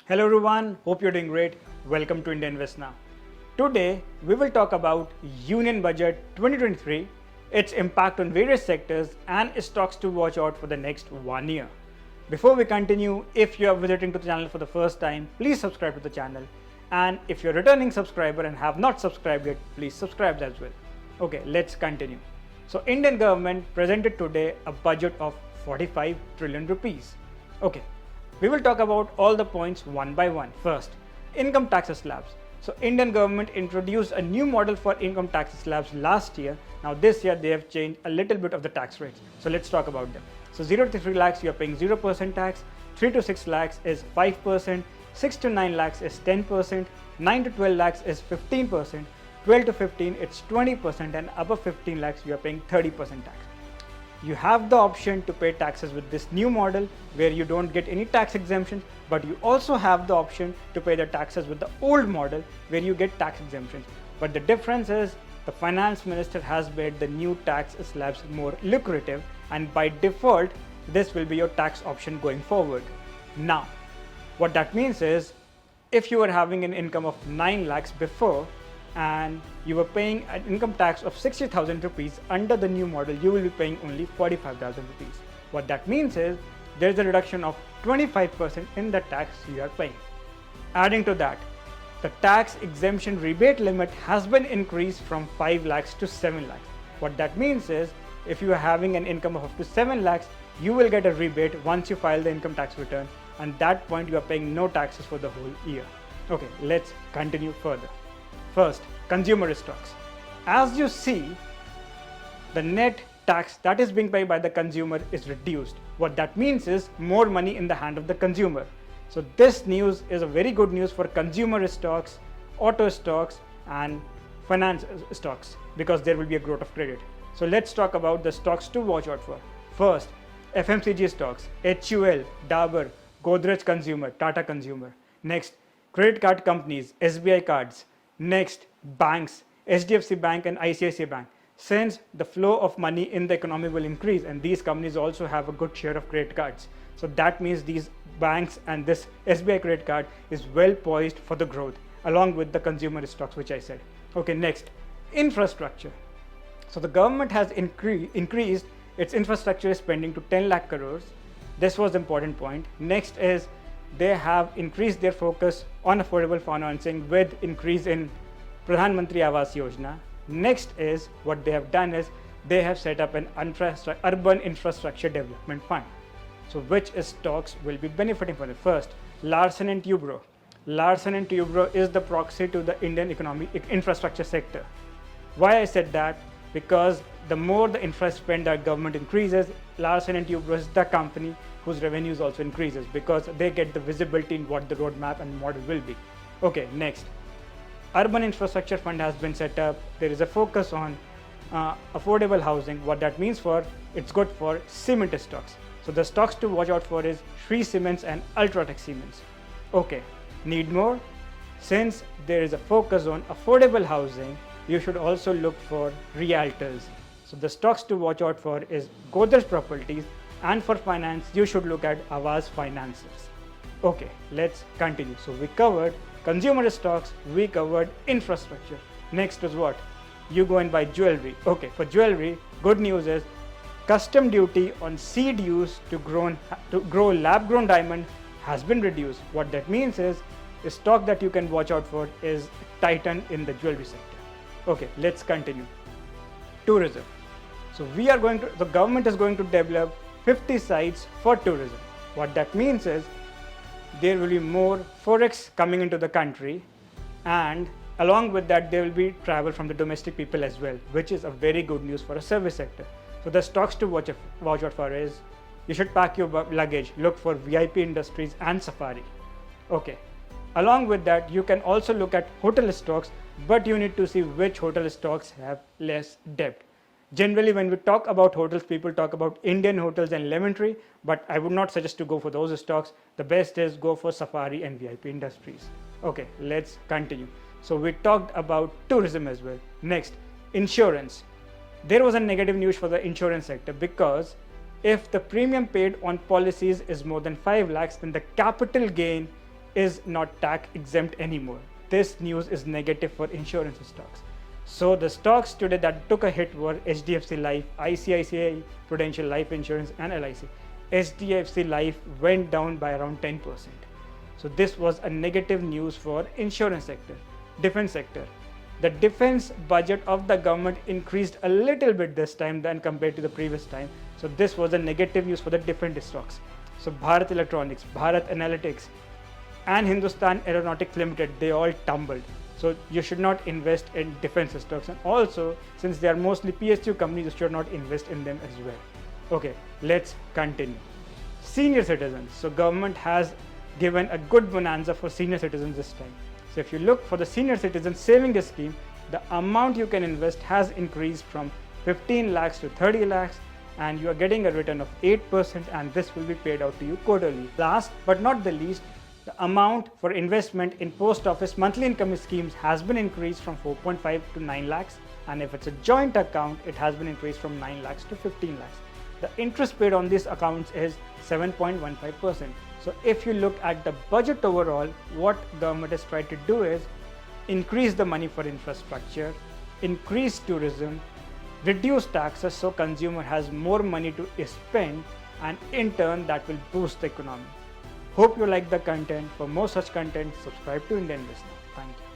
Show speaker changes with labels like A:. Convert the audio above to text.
A: Hello everyone, hope you're doing great. Welcome to India Invest Now. Today, we will talk about Union Budget 2023, its impact on various sectors and stocks to watch out for the next 1 year. Before we continue, if you are visiting to the channel for the first time, please subscribe to the channel. And if you're a returning subscriber and have not subscribed yet, please subscribe as well. Okay, let's continue. So Indian government presented today a budget of 45 trillion rupees. Okay. We will talk about all the points one by one. First, income tax slabs. So Indian government introduced a new model for income tax slabs last year. Now this year they have changed a little bit of the tax rates. So let's talk about them. So 0 to 3 lakhs you are paying 0% tax, 3 to 6 lakhs is 5%, 6 to 9 lakhs is 10%, 9 to 12 lakhs is 15%, 12 to 15 it's 20%, and above 15 lakhs you are paying 30% tax. You have the option to pay taxes with this new model where you don't get any tax exemptions, but you also have the option to pay the taxes with the old model where you get tax exemptions. But the difference is the finance minister has made the new tax slabs more lucrative, and by default this will be your tax option going forward. Now, what that means is if you were having an income of 9 lakhs before and you were paying an income tax of 60,000 rupees, under the new model you will be paying only 45,000 rupees. What that means is there is a reduction of 25% in the tax you are paying. Adding to that, the tax exemption rebate limit has been increased from 5 lakhs to 7 lakhs. What that means is if you are having an income of up to 7 lakhs, you will get a rebate once you file the income tax return, and at that point you are paying no taxes for the whole year. Okay, let's continue further. First, consumer stocks. As you see, the net tax that is being paid by the consumer is reduced. What that means is more money in the hand of the consumer. So this news is a very good news for consumer stocks, auto stocks, and finance stocks because there will be a growth of credit. So let's talk about the stocks to watch out for. First, FMCG stocks, HUL, Dabur, Godrej Consumer, Tata Consumer. Next, credit card companies, SBI cards. Next, banks, HDFC Bank and ICICI Bank. Since the flow of money in the economy will increase and these companies also have a good share of credit cards. So that means these banks and this SBI credit card is well poised for the growth along with the consumer stocks which I said. Okay, next, infrastructure. So the government has increased its infrastructure spending to 10 lakh crores. This was the important point. Next is they have increased their focus on affordable financing with increase in Pradhan Mantri Awas Yojana. Next is what they have done is they have set up an urban infrastructure development fund. So which stocks will be benefiting from it? First, Larsen and Toubro. Larsen and Toubro is the proxy to the Indian economic infrastructure sector. Why I said that? Because the more the infra spend that government increases, Larsen and Toubro is the company whose revenues also increases because they get the visibility in what the roadmap and model will be. Okay, next, Urban Infrastructure Fund has been set up. There is a focus on affordable housing. What that means for, it's good for cement stocks. So the stocks to watch out for is Shree Cements and Ultratech Cements. Okay, need more? Since there is a focus on affordable housing, you should also look for realtors. So the stocks to watch out for is Godrej Properties, and for finance you should look at Aavas Finances. Okay, let's continue. So we covered consumer stocks, we covered infrastructure. Next is what? You go and buy jewelry. Okay, for jewelry, good news is custom duty on seed use to grow lab grown diamond has been reduced. What that means is the stock that you can watch out for is Titan in the jewelry sector. Okay, let's continue. Tourism. So the government is going to develop 50 sites for tourism. What that means is there will be more forex coming into the country, and along with that there will be travel from the domestic people as well, which is a very good news for a service sector. So the stocks to watch out for is you should pack your luggage, look for VIP Industries and Safari. Okay. Along with that, you can also look at hotel stocks, but you need to see which hotel stocks have less debt. Generally, when we talk about hotels, people talk about Indian Hotels and Lemon Tree, but I would not suggest to go for those stocks. The best is go for Safari and VIP Industries. Okay, let's continue. So we talked about tourism as well. Next, insurance. There was a negative news for the insurance sector because if the premium paid on policies is more than 5 lakhs, then the capital gain is not tax exempt anymore. This news is negative for insurance stocks. So the stocks today that took a hit were HDFC Life, ICICI Prudential Life Insurance and LIC. HDFC Life went down by around 10%. So this was a negative news for insurance sector. Defense sector. The defense budget of the government increased a little bit this time than compared to the previous time. So this was a negative news for the defense stocks. So Bharat Electronics, Bharat Analytics and Hindustan Aeronautics Limited, they all tumbled. So you should not invest in defense stocks, and also since they are mostly PSU companies, you should not invest in them as well. Okay, let's continue. Senior citizens. So government has given a good bonanza for senior citizens this time. So if you look for the senior citizen saving scheme, the amount you can invest has increased from 15 lakhs to 30 lakhs, and you are getting a return of 8%, and this will be paid out to you quarterly. Last but not the least, the amount for investment in post office monthly income schemes has been increased from 4.5 to 9 lakhs, and if it's a joint account, it has been increased from 9 lakhs to 15 lakhs. The interest paid on these accounts is 7.15%. So if you look at the budget overall, what government has tried to do is increase the money for infrastructure, increase tourism, reduce taxes so consumer has more money to spend, and in turn that will boost the economy. Hope you like the content. For more such content, subscribe to India Invest Now. Thank you.